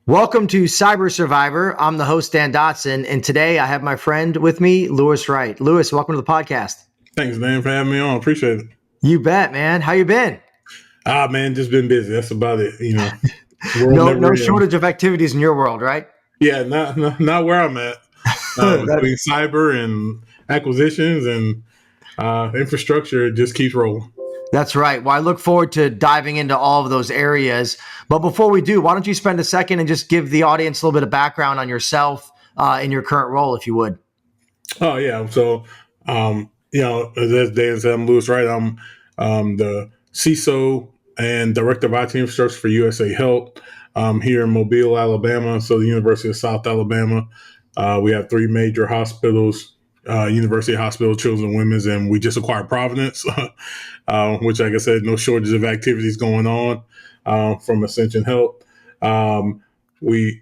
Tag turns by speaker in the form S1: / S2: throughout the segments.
S1: Welcome to Cyber Survivor. I'm the host, Dan Dodson, and today I have my friend with me, Louis Wright. Louis, welcome to the podcast.
S2: Thanks, Dan, for having me on. Appreciate it.
S1: You bet, man. How you been?
S2: Man, just been busy. That's about it. World
S1: No,
S2: never
S1: no
S2: ends.
S1: shortage of activities in your world, right?
S2: Yeah, not where I'm at. Between cyber and acquisitions and infrastructure, it just keeps rolling.
S1: That's right. Well, I look forward to diving into all of those areas. But before we do, why don't you spend a second and just give the audience a little bit of background on yourself in your current role, if you would.
S2: Oh yeah. So, as Dan said, I'm Louis Wright. I'm the CISO and Director of IT Infrastructure for USA Health here in Mobile, Alabama. So the University of South Alabama. We have three major hospitals: University Hospital, Children's and Women's, and we just acquired Providence, which, like I said, no shortage of activities going on from Ascension Health. We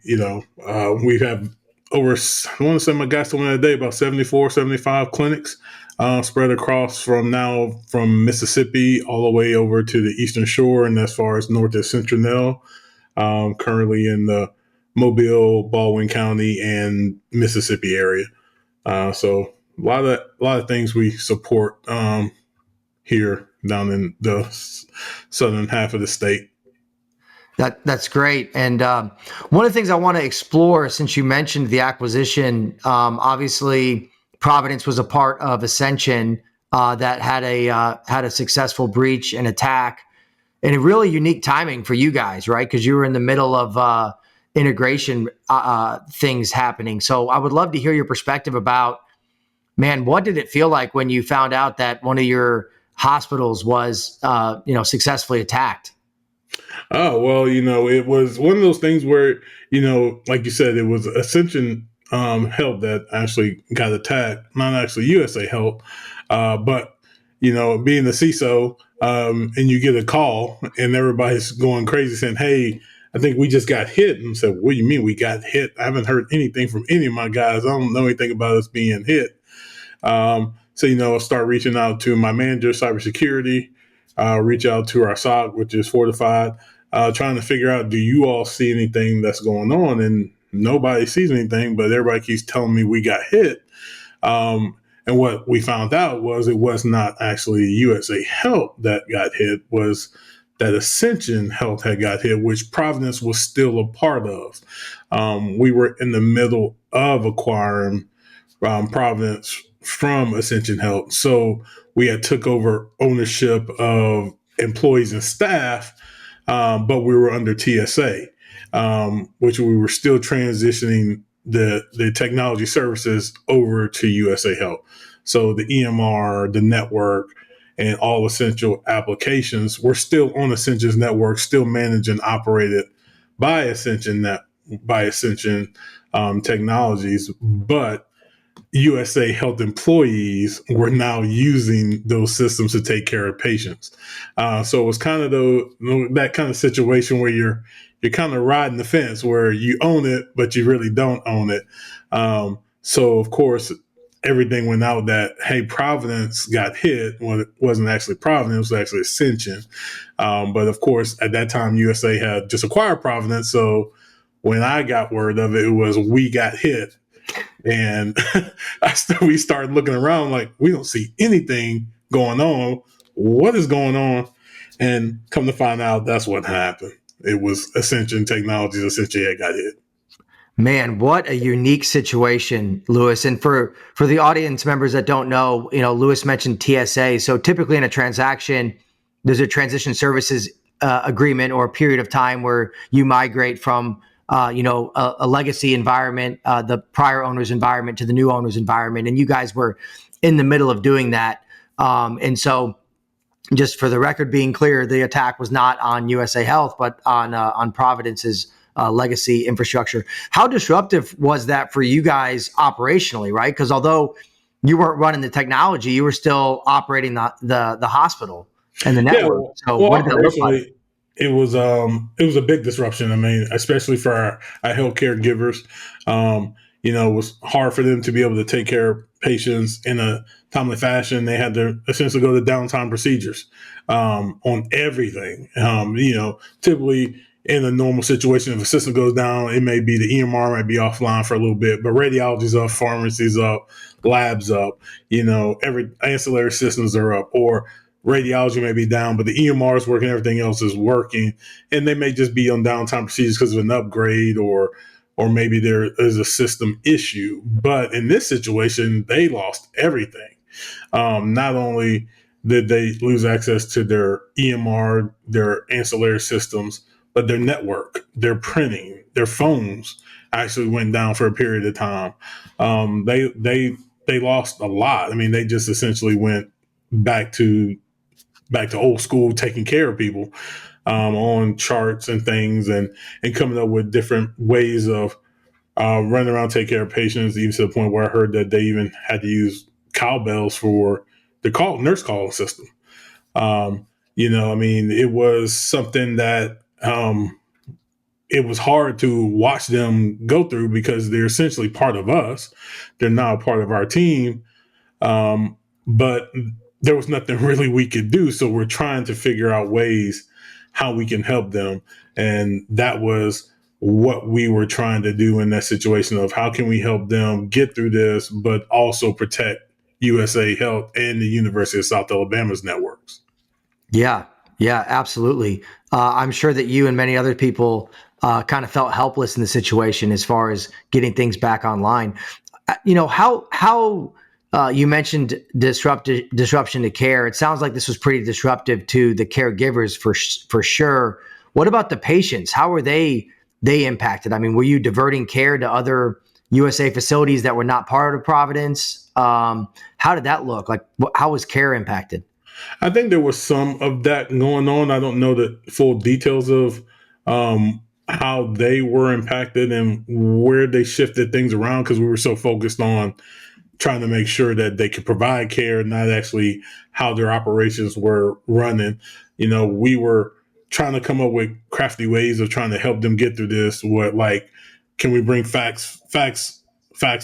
S2: have over, I want to say my guys told me the other day, about 74, 75 clinics spread across from Mississippi all the way over to the Eastern Shore and as far as north of Central, currently in the Mobile, Baldwin County, and Mississippi area. So a lot of things we support here down in the southern half of the state.
S1: That's great. And one of the things I want to explore, since you mentioned the acquisition, obviously Providence was a part of Ascension that had a successful breach and attack, and a really unique timing for you guys, right? Because you were in the middle of integration things happening. So I would love to hear your perspective about, man, what did it feel like when you found out that one of your hospitals was successfully attacked?
S2: Oh, well, it was one of those things where, like you said, it was Ascension Health that actually got attacked, not actually USA Health. But, being the CISO and you get a call and everybody's going crazy saying, hey, I think we just got hit. And I said, what do you mean we got hit? I haven't heard anything from any of my guys. I don't know anything about us being hit. So, start reaching out to my manager, cybersecurity, reach out to our SOC, which is fortified, trying to figure out, do you all see anything that's going on? And nobody sees anything, but everybody keeps telling me we got hit. And what we found out was it was not actually USA Health that got hit, was that Ascension Health had got hit, which Providence was still a part of. We were in the middle of acquiring Providence from Ascension Health. So we had took over ownership of employees and staff, but we were under TSA, which we were still transitioning the technology services over to USA Health. So the EMR, the network, and all essential applications were still on Ascension's network, still managed and operated by Ascension Technologies, but USA Health employees were now using those systems to take care of patients. So it was kind of that kind of situation where you're kind of riding the fence where you own it, but you really don't own it. So of course, everything went out that, hey, Providence got hit when it wasn't actually Providence, it was actually Ascension. But of course, at that time, USA had just acquired Providence. So when I got word of it, it was we got hit. And we started looking around like, we don't see anything going on. What is going on? And come to find out, that's what happened. It was Ascension Technologies essentially got hit.
S1: Man, what a unique situation, Louis. And for the audience members that don't know, Louis mentioned TSA. So typically in a transaction, there's a transition services agreement or a period of time where you migrate from a legacy environment, the prior owner's environment to the new owner's environment. And you guys were in the middle of doing that. And so just for the record being clear, the attack was not on USA Health, but on Providence's legacy infrastructure. How disruptive was that for you guys operationally, right? Because although you weren't running the technology, you were still operating the hospiel and the network.
S2: Yeah,
S1: So what did that look like?
S2: It was a big disruption. I mean, especially for our healthcare givers. It was hard for them to be able to take care of patients in a timely fashion. They had to essentially go to downtime procedures on everything. Typically, in a normal situation, if a system goes down, it may be the EMR might be offline for a little bit, but radiology's up, pharmacy's up, labs up, every ancillary systems are up, or radiology may be down, but the EMR is working, everything else is working, and they may just be on downtime procedures because of an upgrade, or maybe there is a system issue. But in this situation, they lost everything. Not only did they lose access to their EMR, their ancillary systems, but their network, their printing, their phones actually went down for a period of time. They lost a lot. I mean, they just essentially went back to old school, taking care of people on charts and things, and coming up with different ways of running around, take care of patients, even to the point where I heard that they even had to use cowbells for the nurse calling system. I mean, it was something that it was hard to watch them go through because they're essentially part of us. They're now a part of our team. But there was nothing really we could do. So we're trying to figure out ways how we can help them. And that was what we were trying to do in that situation of how can we help them get through this, but also protect USA Health and the University of South Alabama's networks.
S1: Yeah, yeah, absolutely. I'm sure that you and many other people kind of felt helpless in the situation as far as getting things back online. How you mentioned disruption to care. It sounds like this was pretty disruptive to the caregivers for sure. What about the patients? How were they impacted? I mean, were you diverting care to other USA facilities that were not part of Providence? How did that look? Like, how was care impacted?
S2: I think there was some of that going on. I don't know the full details of how they were impacted and where they shifted things around because we were so focused on trying to make sure that they could provide care, not actually how their operations were running. We were trying to come up with crafty ways of trying to help them get through this. Can we bring fax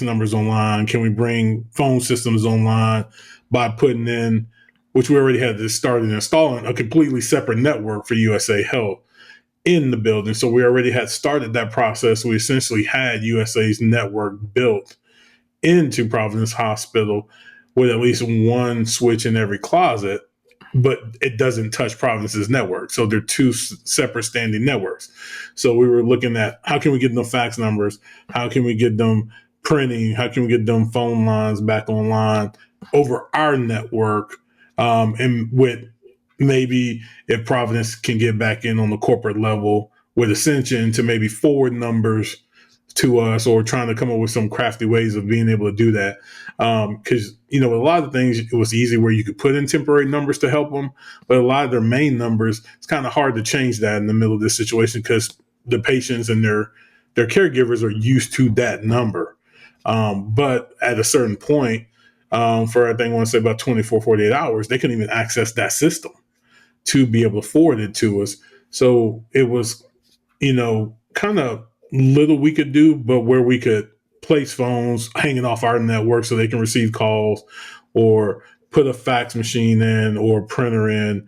S2: numbers online? Can we bring phone systems online by putting in, which we already had this started installing, a completely separate network for USA Health in the building. So we already had started that process. We essentially had USA's network built into Providence Hospital with at least one switch in every closet, but it doesn't touch Providence's network. So they're two separate standing networks. So we were looking at how can we get them fax numbers? How can we get them printing? How can we get them phone lines back online over our network? And with maybe if Providence can get back in on the corporate level with Ascension to maybe forward numbers to us, or trying to come up with some crafty ways of being able to do that. Because, with a lot of things, it was easy where you could put in temporary numbers to help them, but a lot of their main numbers, it's kind of hard to change that in the middle of this situation because the patients and their caregivers are used to that number. But at a certain point, for I think I want to say about 24, 48 hours, they couldn't even access that system to be able to forward it to us. So it was, kind of little we could do, but where we could place phones hanging off our network so they can receive calls, or put a fax machine in or a printer in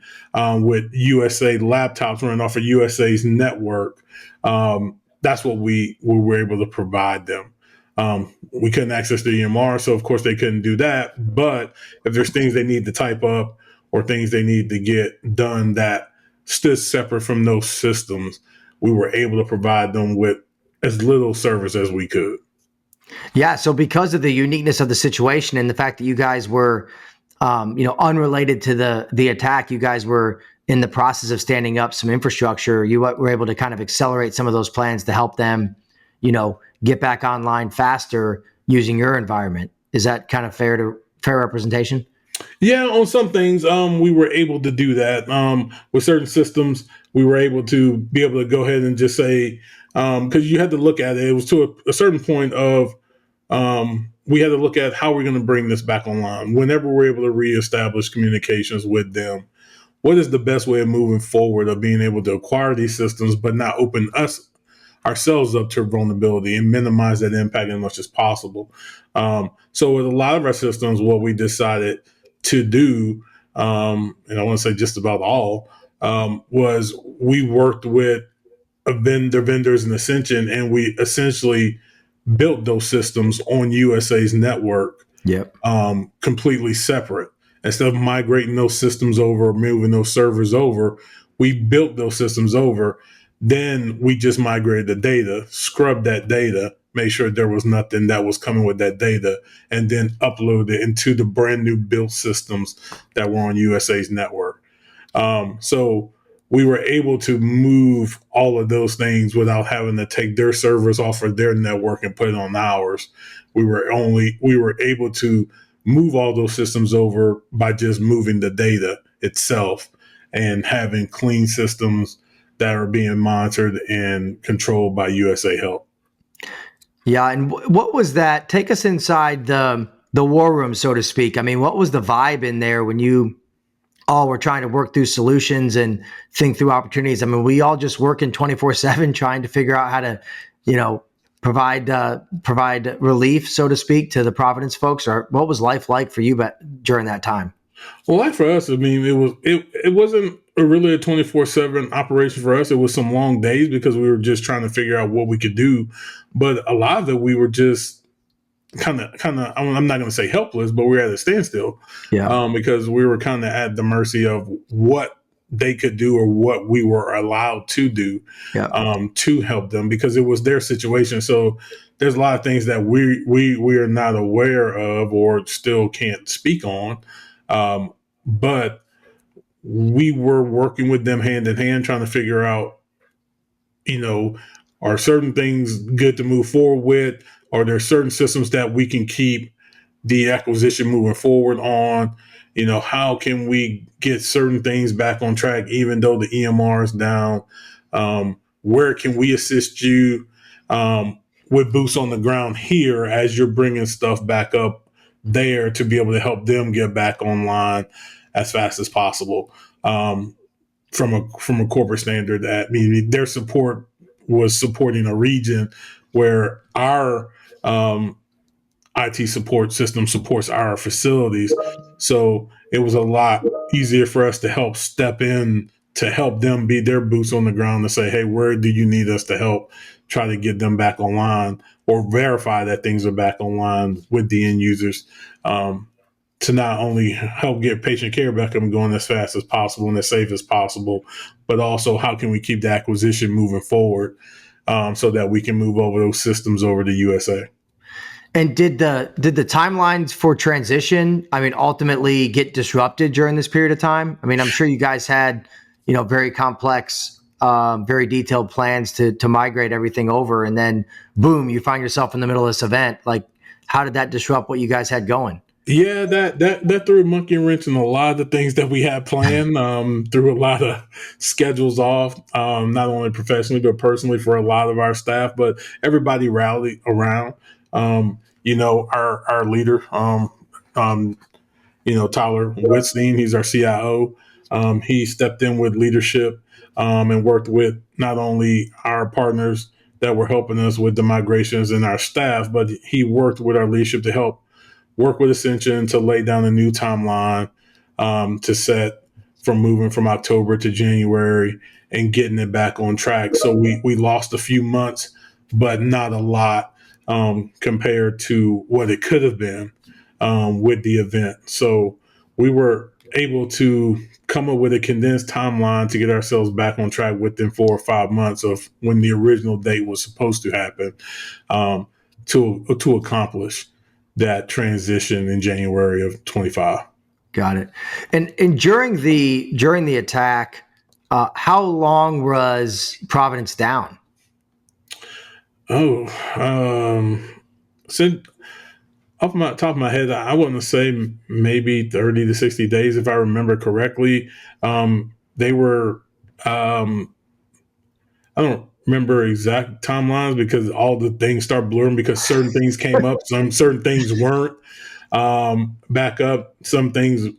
S2: with USA laptops running off of USA's network. That's what we were able to provide them. We couldn't access the EMR, so of course they couldn't do that. But if there's things they need to type up or things they need to get done that stood separate from those systems, we were able to provide them with as little service as we could.
S1: Yeah. So because of the uniqueness of the situation and the fact that you guys were, unrelated to the attack, you guys were in the process of standing up some infrastructure. You were able to kind of accelerate some of those plans to help them, get back online faster using your environment. Is that kind of fair representation?
S2: Yeah, on some things, we were able to do that. With certain systems, we were able to go ahead and just say, because you had to look at it. It was to a certain point of, we had to look at how we're going to bring this back online. Whenever we're able to reestablish communications with them, what is the best way of moving forward of being able to acquire these systems, but not open ourselves up to vulnerability and minimize that impact as much as possible. So with a lot of our systems, what we decided to do, and I want to say just about all, was we worked with vendors in Ascension, and we essentially built those systems on USA's network,
S1: Yep.
S2: completely separate. Instead of migrating those systems over, moving those servers over, we built those systems over. Then we just migrated the data, scrubbed that data, made sure there was nothing that was coming with that data, and then uploaded it into the brand new built systems that were on USA's network. So we were able to move all of those things without having to take their servers off of their network and put it on ours. We were able to move all those systems over by just moving the data itself and having clean systems that are being monitored and controlled by USA Health.
S1: Yeah, and what was that? Take us inside the war room, so to speak. I mean, what was the vibe in there when you all were trying to work through solutions and think through opportunities? I mean, we all just working 24/7 trying to figure out how to, you know, provide relief, so to speak, to the Providence folks. Or what was life like for you during that time?
S2: Well, like for us, I mean, it wasn't really a 24/7 operation for us. It was some long days because we were just trying to figure out what we could do. But a lot of it, we were just kind of. I'm not going to say helpless, but we were at a standstill,
S1: Yeah.
S2: because we were kind of at the mercy of what they could do or what we were allowed to do,
S1: Yeah.
S2: to help them, because it was their situation. So there's a lot of things that we are not aware of or still can't speak on, but we were working with them hand in hand, trying to figure out, you know, are certain things good to move forward with? Are there certain systems that we can keep the acquisition moving forward on? You know, how can we get certain things back on track, even though the EMR is down? Where can we assist you, with boots on the ground here as you're bringing stuff back up there to be able to help them get back online as fast as possible? From a corporate standard, that I mean, their support was supporting a region where our, IT support system supports our facilities. So it was a lot easier for us to help step in to help them be their boots on the ground to say, hey, where do you need us to help try to get them back online or verify that things are back online with the end users, to not only help get patient care back up and going as fast as possible and as safe as possible, but also how can we keep the acquisition moving forward, so that we can move over those systems over to USA.
S1: And did the timelines for transition, I mean, ultimately get disrupted during this period of time? I mean, I'm sure you guys had, very complex, very detailed plans to migrate everything over, and then boom, you find yourself in the middle of this event. Like, how did that disrupt what you guys had going?
S2: Yeah, that threw a monkey wrench in a lot of the things that we had planned. Threw a lot of schedules off, not only professionally but personally for a lot of our staff. But everybody rallied around. Our leader, um, Tyler Whitstein, he's our CIO. He stepped in with leadership, and worked with not only our partners that were helping us with the migrations and our staff, but he worked with our leadership to help work with Ascension to lay down a new timeline, to set from moving from October to January and getting it back on track. So we lost a few months, but not a lot, compared to what it could have been, with the event. So we were able to come up with a condensed timeline to get ourselves back on track within 4 or 5 months of when the original date was supposed to happen, to accomplish that transition in January of 25.
S1: Got it. And during the attack, how long was Providence down?
S2: Oh, so off my top of my head, I want to say maybe 30 to 60 days, if I remember correctly. They were, I don't remember exact timelines because all the things start blurring because certain things came up, some certain things weren't, back up, some things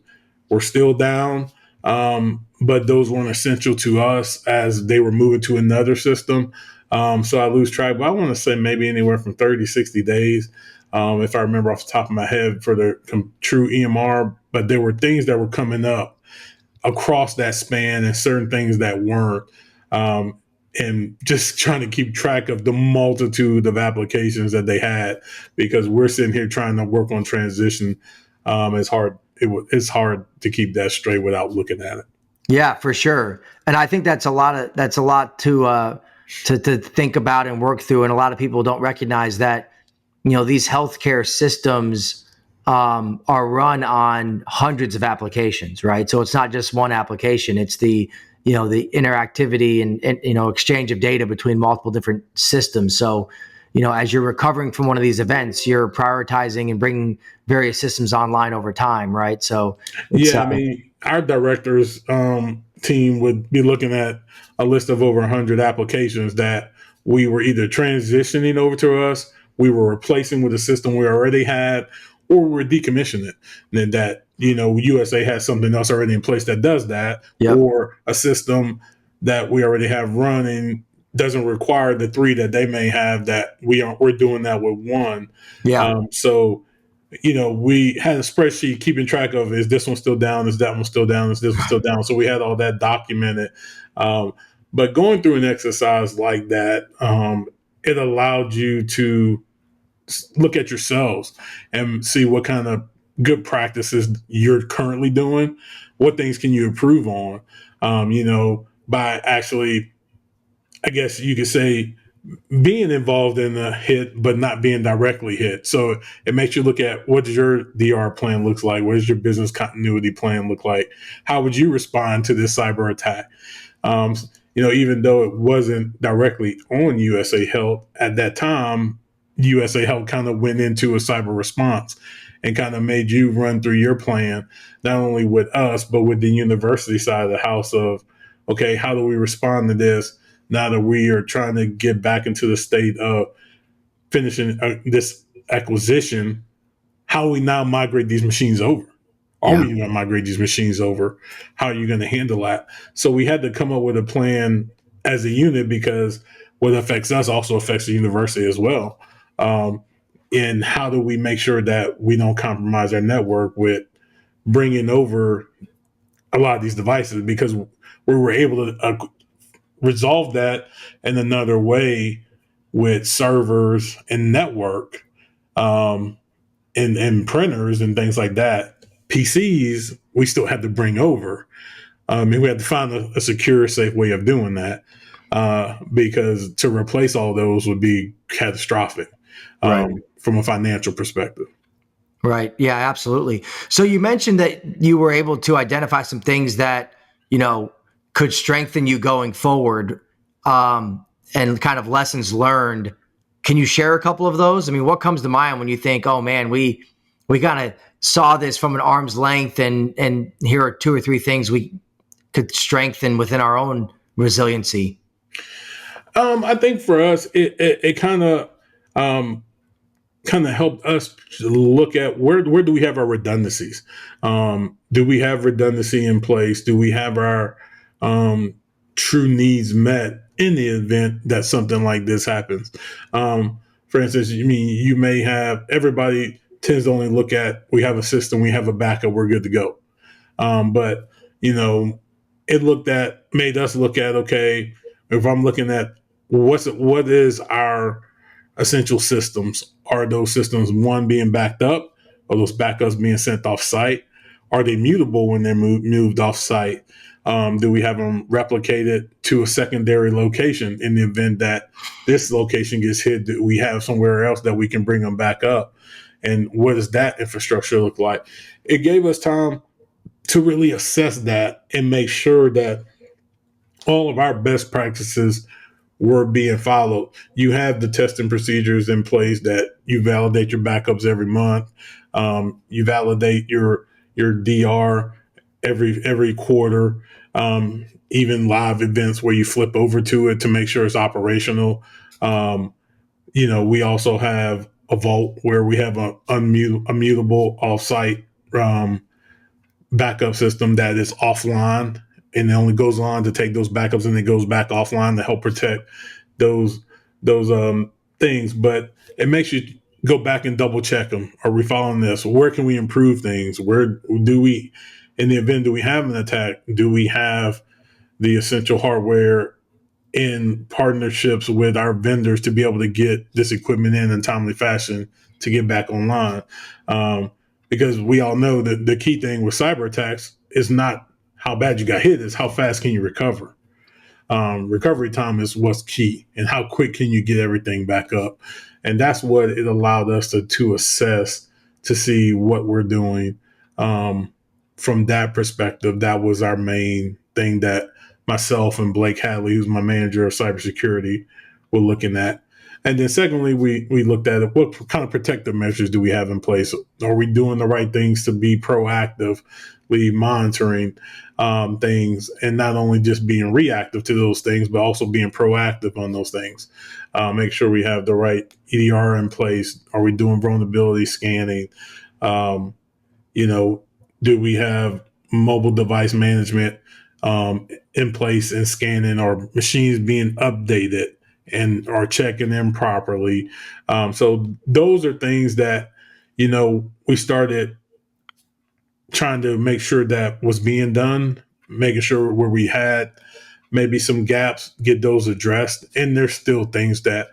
S2: were still down. But those weren't essential to us as they were moving to another system. So I lose track, but I want to say maybe anywhere from 30, 60 days, if I remember off the top of my head for the true EMR. But there were things that were coming up across that span and certain things that weren't. Um, and just trying to keep track of the multitude of applications that they had, because we're sitting here trying to work on transition. It's hard. It's hard to keep that straight without looking at it.
S1: Yeah, for sure. And I think that's a lot to think about and work through. And a lot of people don't recognize that, these healthcare systems are run on hundreds of applications, right? So it's not just one application. It's the interactivity and exchange of data between multiple different systems. So, as you're recovering from one of these events, you're prioritizing and bringing various systems online over time, right? So it's
S2: Yeah, I mean, our directors team would be looking at a list of over 100 applications that we were either transitioning over to us, we were replacing with a system we already had, or we were decommissioning it. And then that, USA has something else already in place that does that,
S1: yep,
S2: or a system that we already have running doesn't require the three that they may have, that we're doing that with one.
S1: yeah,
S2: So we had a spreadsheet keeping track of, is this one still down? Is that one still down? Is this one still down? So we had all that documented. But going through an exercise like that, it allowed you to look at yourselves and see what kind of good practices you're currently doing. What things can you improve on? By actually, I guess you could say, being involved in a hit, but not being directly hit. So it makes you look at, what does your DR plan looks like? What does your business continuity plan look like? How would you respond to this cyber attack? Even though it wasn't directly on USA Health at that time, USA Health kind of went into a cyber response and kind of made you run through your plan, not only with us, but with the university side of the house of, okay, how do we respond to this now that we are trying to get back into the state of finishing this acquisition? How do we now migrate these machines over? Are
S1: yeah,
S2: we going to migrate these machines over? How are you going to handle that? So we had to come up with a plan as a unit, because what affects us also affects the university as well. And how do we make sure that we don't compromise our network with bringing over a lot of these devices? Because we were able to resolve that in another way with servers and network, um, and printers and things like that. PCs, we still had to bring over. And we had to find a secure, safe way of doing that, because to replace all those would be catastrophic,
S1: right.
S2: from a financial perspective.
S1: Right. Yeah, absolutely. So you mentioned that you were able to identify some things that, could strengthen you going forward, and kind of lessons learned. Can you share a couple of those? I mean, what comes to mind when you think, oh man, we kind of saw this from an arm's length, and here are two or three things we could strengthen within our own resiliency?
S2: I think for us, it kind of helped us look at where do we have our redundancies. Do we have redundancy in place? Do we have our true needs met in the event that something like this happens? For instance, you may have, everybody tends to only look at, we have a system, we have a backup, we're good to go. But it made us look at, okay, if I'm looking at what is our essential systems? Are those systems, one, being backed up? Are those backups being sent off site? Are they mutable when they're moved off site? Do we have them replicated to a secondary location in the event that this location gets hit? Do we have somewhere else that we can bring them back up? And what does that infrastructure look like? It gave us time to really assess that and make sure that all of our best practices were being followed. You have the testing procedures in place that you validate your backups every month. You validate your DR every quarter. Even live events where you flip over to it to make sure it's operational. We also have a vault where we have a mutable offsite backup system that is offline, and it only goes on to take those backups, and it goes back offline to help protect those things. But it makes you go back and double check them. Are we following this? Where can we improve things? Where do we, in the event, do we have an attack? Do we have the essential hardware in partnerships with our vendors to be able to get this equipment in timely fashion to get back online. Because we all know that the key thing with cyber attacks is not how bad you got hit, is how fast can you recover. Recovery time is what's key, and how quick can you get everything back up. And that's what it allowed us to assess, to see what we're doing. From that perspective, that was our main thing that myself and Blake Hadley, who's my manager of cybersecurity, were looking at. And then secondly, we looked at what kind of protective measures do we have in place? Are we doing the right things to be proactively monitoring things, and not only just being reactive to those things, but also being proactive on those things? Make sure we have the right EDR in place. Are we doing vulnerability scanning? You know, do we have mobile device management in place and scanning? Or machines being updated and are checking them properly? So those are things that, we started trying to make sure that was being done, making sure where we had maybe some gaps, get those addressed. And there's still things that,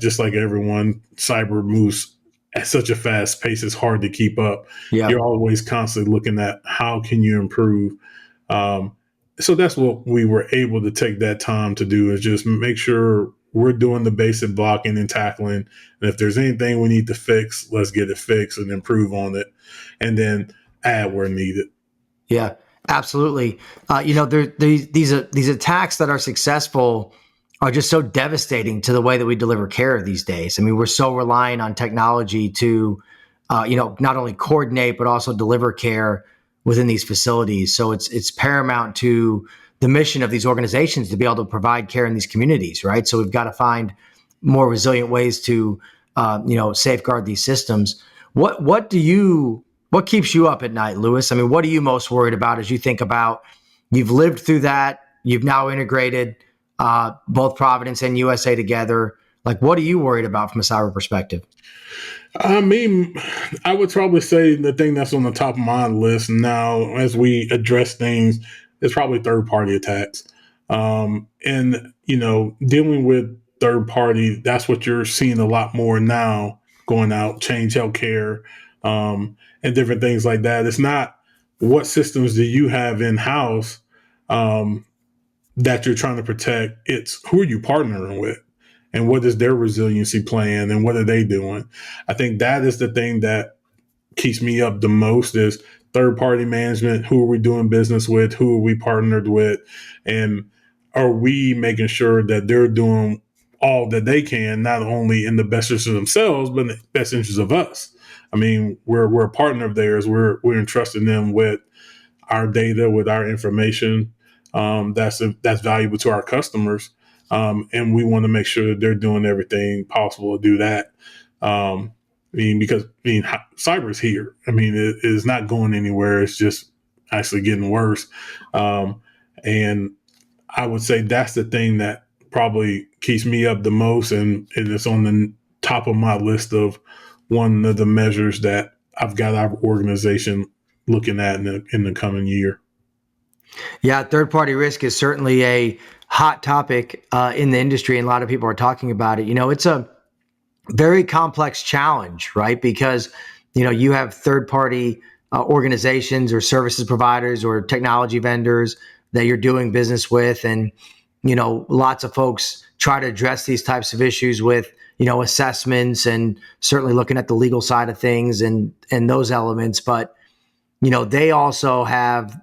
S2: just like everyone, cyber moves at such a fast pace, it's hard to keep up.
S1: Yeah.
S2: You're always constantly looking at how can you improve. So that's what we were able to take that time to do, is just make sure we're doing the basic blocking and tackling. And if there's anything we need to fix, let's get it fixed and improve on it, and then add where needed.
S1: Yeah, absolutely. These attacks that are successful are just so devastating to the way that we deliver care these days. I mean, we're so reliant on technology to, not only coordinate but also deliver care within these facilities. So it's paramount to the mission of these organizations to be able to provide care in these communities, right? So we've got to find more resilient ways to, safeguard these systems. What keeps you up at night, Louis? I mean, what are you most worried about as you think about, you've lived through that, you've now integrated both Providence and USA together. Like, what are you worried about from a cyber perspective?
S2: I mean, I would probably say the thing that's on the top of my list now, as we address things, is probably third-party attacks. And dealing with third party, that's what you're seeing a lot more now, going out, Change Healthcare, and different things like that. It's not what systems do you have in house that you're trying to protect. It's who are you partnering with, and what is their resiliency plan, and what are they doing? I think that is the thing that keeps me up the most, is third party management. Who are we doing business with? Who are we partnered with? And are we making sure that they're doing all that they can, not only in the best interest of themselves, but in the best interest of us? I mean, we're a partner of theirs. We're entrusting them with our data, with our information. That's valuable to our customers. And we want to make sure that they're doing everything possible to do that. Because cyber is here. I mean, it is not going anywhere. It's just actually getting worse. And I would say that's the thing that probably keeps me up the most, and it's on the top of my list of one of the measures that I've got our organization looking at in the coming year.
S1: Yeah, third-party risk is certainly a hot topic in the industry, and a lot of people are talking about it. It's a very complex challenge, right? Because, you have third-party organizations or services providers or technology vendors that you're doing business with. And, lots of folks try to address these types of issues with, assessments, and certainly looking at the legal side of things and those elements. But, they also have,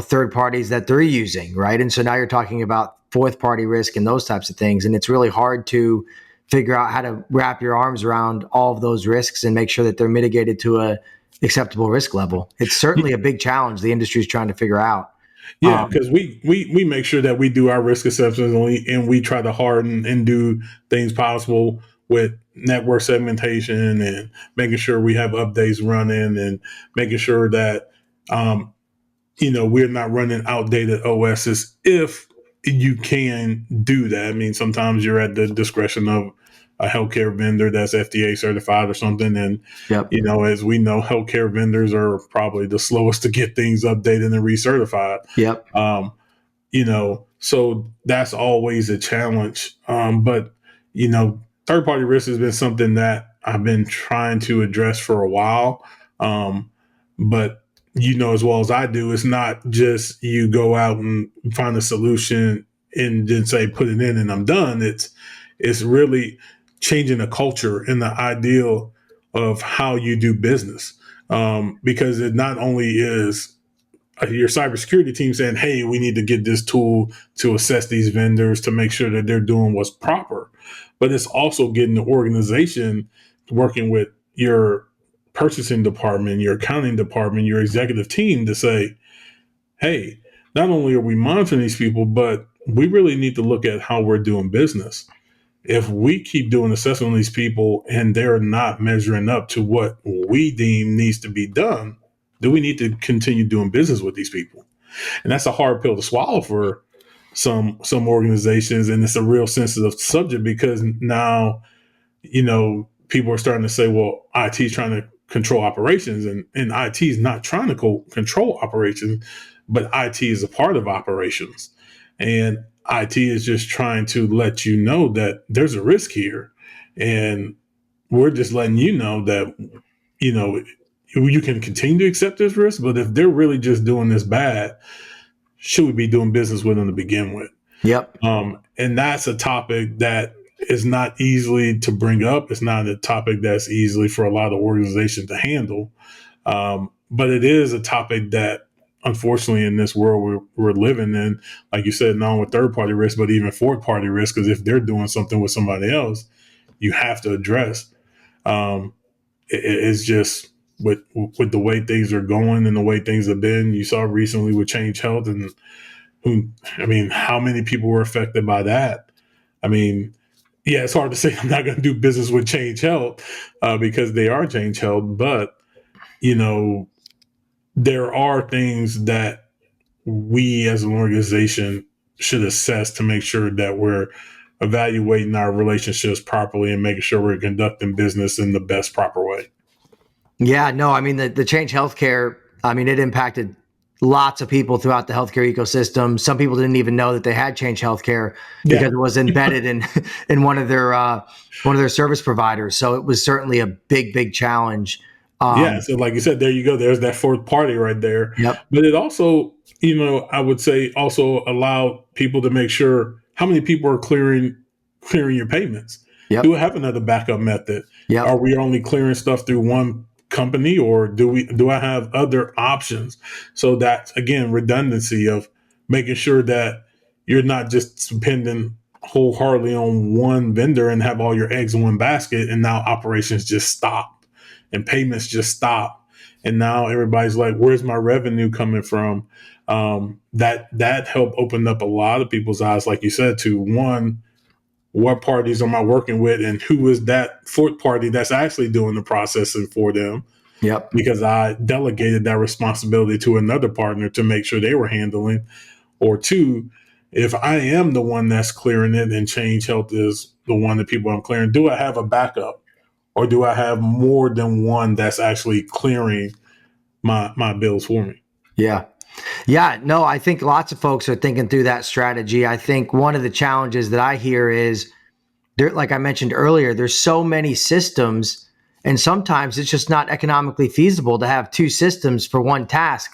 S1: third parties that they're using, right? And so now you're talking about fourth party risk and those types of things. And it's really hard to figure out how to wrap your arms around all of those risks and make sure that they're mitigated to a acceptable risk level. It's certainly a big challenge the industry is trying to figure out.
S2: Yeah, because we make sure that we do our risk assessments, and we try to harden and do things possible with network segmentation, and making sure we have updates running, and making sure that we're not running outdated OSs if you can do that. I mean, sometimes you're at the discretion of a healthcare vendor that's FDA certified or something. And,
S1: Yep.
S2: As we know, healthcare vendors are probably the slowest to get things updated and recertified.
S1: Yep.
S2: So that's always a challenge. But third party risk has been something that I've been trying to address for a while. But as well as I do, it's not just you go out and find a solution and then say put it in and I'm done. It's really changing the culture and the ideal of how you do business, because it not only is your cybersecurity team saying, hey, we need to get this tool to assess these vendors to make sure that they're doing what's proper. But it's also getting the organization working with your purchasing department, your accounting department, your executive team to say, hey, not only are we monitoring these people, but we really need to look at how we're doing business. If we keep doing assessment on these people and they're not measuring up to what we deem needs to be done, do we need to continue doing business with these people? And that's a hard pill to swallow for some organizations, and it's a real sensitive subject because now people are starting to say, well, IT is trying to control operations, and IT is not trying to control operations, but IT is a part of operations, and IT is just trying to let you know that there's a risk here, and we're just letting you know that you can continue to accept this risk, but if they're really just doing this bad, should we be doing business with them to begin with?
S1: Yep.
S2: And that's a topic that is not easily to bring up. It's not a topic that's easily for a lot of organizations to handle. But it is a topic that, unfortunately, in this world we're living in, like you said, not only third party risk, but even fourth party risk, because if they're doing something with somebody else, you have to address. It's just with the way things are going and the way things have been. You saw recently with Change Health, and how many people were affected by that? I mean, yeah, it's hard to say I'm not going to do business with Change Health because they are Change Health, but there are things that we as an organization should assess to make sure that we're evaluating our relationships properly and making sure we're conducting business in the best proper way.
S1: Yeah, no, I mean, the Change Healthcare, I mean, it impacted lots of people throughout the healthcare ecosystem. Some people didn't even know that they had Change Healthcare because
S2: Yeah.
S1: it was embedded in one of their service providers. So it was certainly a big challenge.
S2: Yeah. So like you said, there you go. There's that fourth party right there.
S1: Yep.
S2: But it also, I would say also allow people to make sure how many people are clearing your payments. Do we
S1: Yep.
S2: have another backup method? Are
S1: Yep.
S2: we only clearing stuff through one company, or do I have other options? So that's again redundancy of making sure that you're not just depending wholeheartedly on one vendor and have all your eggs in one basket, and now operations just stop and payments just stop, and now everybody's like, where's my revenue coming from? That helped open up a lot of people's eyes, like you said, to one, what parties am I working with, and who is that fourth party that's actually doing the processing for them,
S1: Yep.
S2: because I delegated that responsibility to another partner to make sure they were handling. Or two, if I am the one that's clearing it and Change Health is the one that people I'm clearing, do I have a backup? Or do I have more than one that's actually clearing my bills for me?
S1: Yeah. Yeah, no, I think lots of folks are thinking through that strategy. I think one of the challenges that I hear is there, like I mentioned earlier, there's so many systems, and sometimes it's just not economically feasible to have two systems for one task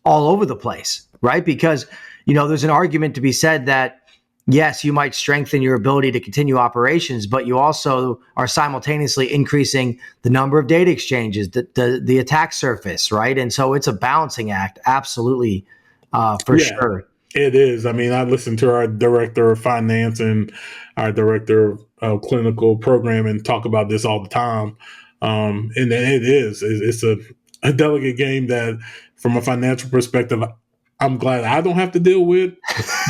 S1: all over the place, right? Because, there's an argument to be said that yes, you might strengthen your ability to continue operations, but you also are simultaneously increasing the number of data exchanges, the attack surface, right? And so it's a balancing act, absolutely, for
S2: Yeah,
S1: sure.
S2: it is. I mean, I listen to our director of finance and our director of clinical programming talk about this all the time. And it is. It's a delicate game that, from a financial perspective, I'm glad I don't have to deal with,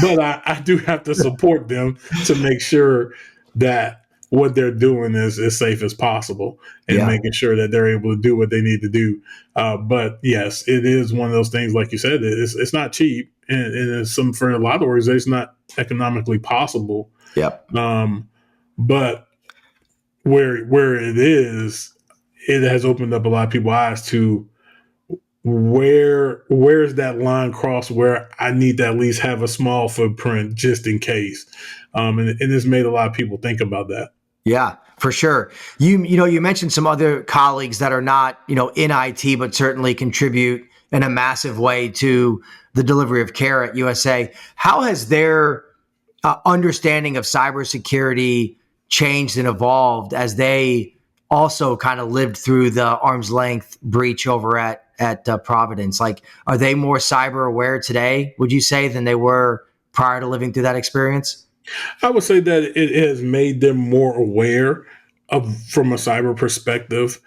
S2: but I do have to support them to make sure that what they're doing is as safe as possible and
S1: Yeah.
S2: making sure that they're able to do what they need to do. But yes, it is one of those things, like you said, it's not cheap, and it's for a lot of organizations not economically possible.
S1: Yep.
S2: But where it is, it has opened up a lot of people's eyes to where's that line crossed where I need to at least have a small footprint just in case. And it's made a lot of people think about that.
S1: Yeah, for sure. You mentioned some other colleagues that are not, in IT, but certainly contribute in a massive way to the delivery of care at USA. How has their understanding of cybersecurity changed and evolved as they also kind of lived through the arm's length breach over at Providence? Like, are they more cyber aware today, would you say, than they were prior to living through that experience?
S2: I would say that it has made them more aware of, from a cyber perspective,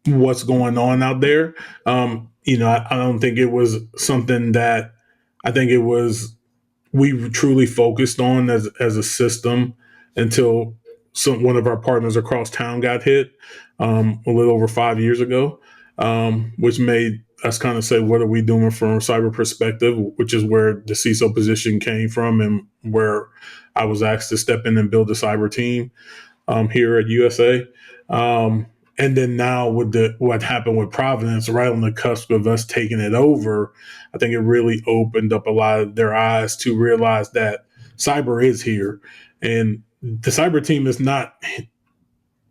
S2: what's going on out there. I don't think it was something that I think it was we truly focused on as a system until one of our partners across town got hit a little over 5 years ago, which made us kind of say, what are we doing from a cyber perspective, which is where the CISO position came from and where I was asked to step in and build a cyber team here at USA. And then now with what happened with Providence, right on the cusp of us taking it over, I think it really opened up a lot of their eyes to realize that cyber is here, and the cyber team is not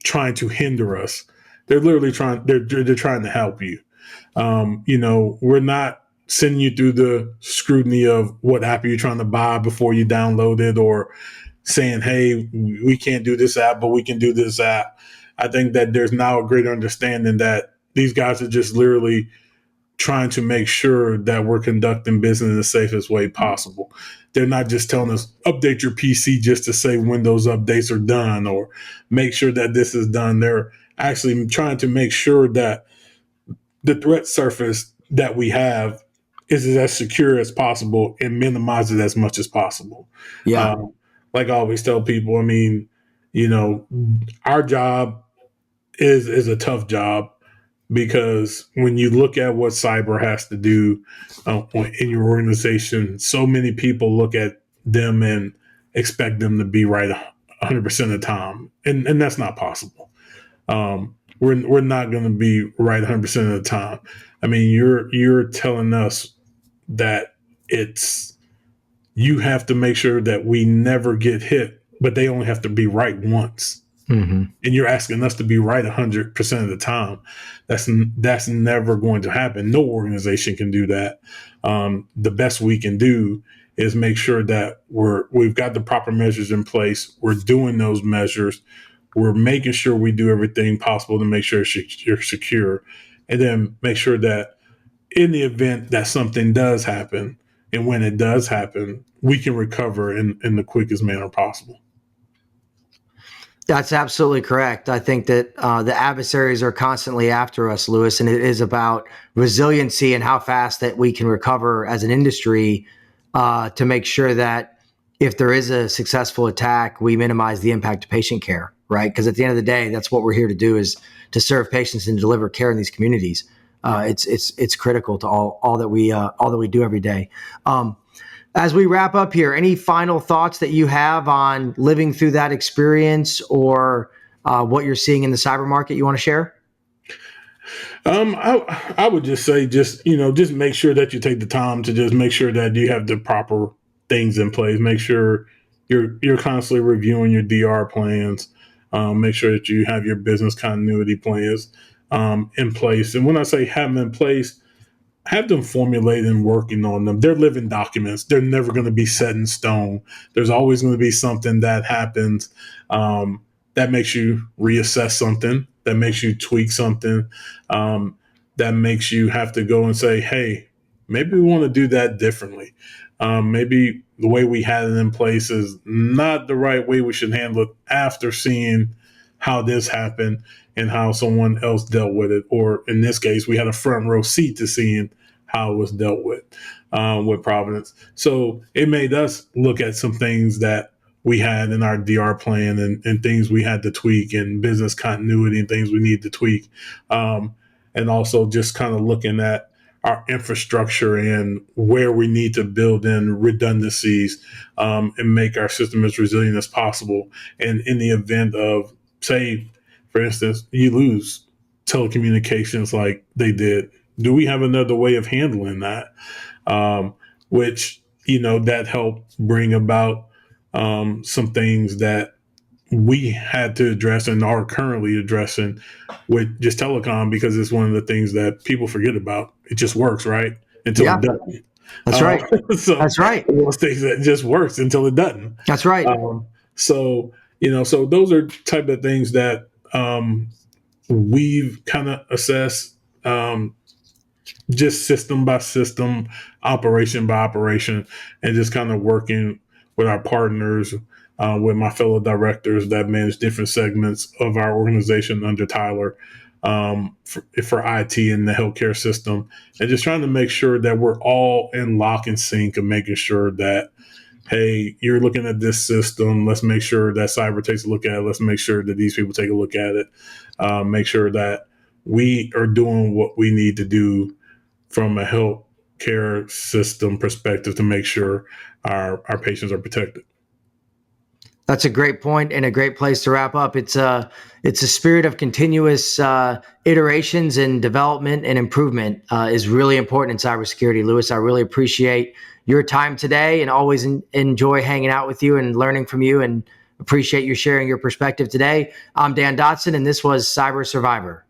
S2: trying to hinder us. They're literally trying. They're trying to help you. We're not sending you through the scrutiny of what app you're trying to buy before you download it, or saying, hey, we can't do this app, but we can do this app. I think that there's now a greater understanding that these guys are just literally trying to make sure that we're conducting business in the safest way possible. They're not just telling us update your PC just to say Windows updates are done or make sure that this is done. They're actually trying to make sure that the threat surface that we have is as secure as possible and minimize it as much as possible.
S1: Yeah.
S2: Um, like I always tell people, I mean, our job is a tough job because when you look at what cyber has to do in your organization, so many people look at them and expect them to be right 100% of the time, and that's not possible. We're not going to be right 100% of the time. I mean, you're telling us that it's you have to make sure that we never get hit, but they only have to be right once.
S1: Mm-hmm.
S2: And you're asking us to be right 100% of the time. That's never going to happen. No organization can do that. The best we can do is make sure that we've got the proper measures in place. We're doing those measures. We're making sure we do everything possible to make sure you're secure, and then make sure that in the event that something does happen, and when it does happen, we can recover in the quickest manner possible.
S1: That's absolutely correct. I think that the adversaries are constantly after us, Louis, and it is about resiliency and how fast that we can recover as an industry to make sure that if there is a successful attack, we minimize the impact to patient care, right? Because at the end of the day, that's what we're here to do, is to serve patients and deliver care in these communities. It's critical to all that we do every day. As we wrap up here, any final thoughts that you have on living through that experience or what you're seeing in the cyber market you want to share?
S2: I would just say, just make sure that you take the time to just make sure that you have the proper things in place. Make sure you're constantly reviewing your DR plans. Make sure that you have your business continuity plans in place. And when I say have them in place, have them formulated and working on them. They're living documents. They're never going to be set in stone. There's always going to be something that happens that makes you reassess something, that makes you tweak something, that makes you have to go and say, hey, maybe we want to do that differently. Maybe the way we had it in place is not the right way we should handle it after seeing how this happened and how someone else dealt with it. Or in this case, we had a front row seat to seeing how it was dealt with Providence. So it made us look at some things that we had in our DR plan and things we had to tweak, and business continuity and things we need to tweak. And also just kind of looking at our infrastructure and where we need to build in redundancies and make our system as resilient as possible. And in the event of, say, for instance, you lose telecommunications like they did do we have another way of handling that? Which, that helped bring about some things that we had to address and are currently addressing with just telecom, because it's one of the things that people forget about. It just works, right? Until
S1: Yeah,
S2: it doesn't.
S1: that's right.
S2: So
S1: That's right.
S2: those things that just works until it doesn't.
S1: That's right.
S2: So, so those are type of things that we've kind of assessed, just system by system, operation by operation, and just kind of working with our partners, with my fellow directors that manage different segments of our organization under Tyler, for IT and the healthcare system, and just trying to make sure that we're all in lock and sync and making sure that, hey, you're looking at this system. Let's make sure that cyber takes a look at it. Let's make sure that these people take a look at it. Make sure that we are doing what we need to do from a healthcare system perspective to make sure our patients are protected.
S1: That's a great point and a great place to wrap up. It's a spirit of continuous iterations and development and improvement is really important in cybersecurity. Louis, I really appreciate your time today, and always enjoy hanging out with you and learning from you, and appreciate you sharing your perspective today. I'm Dan Dodson, and this was Cyber Survivor.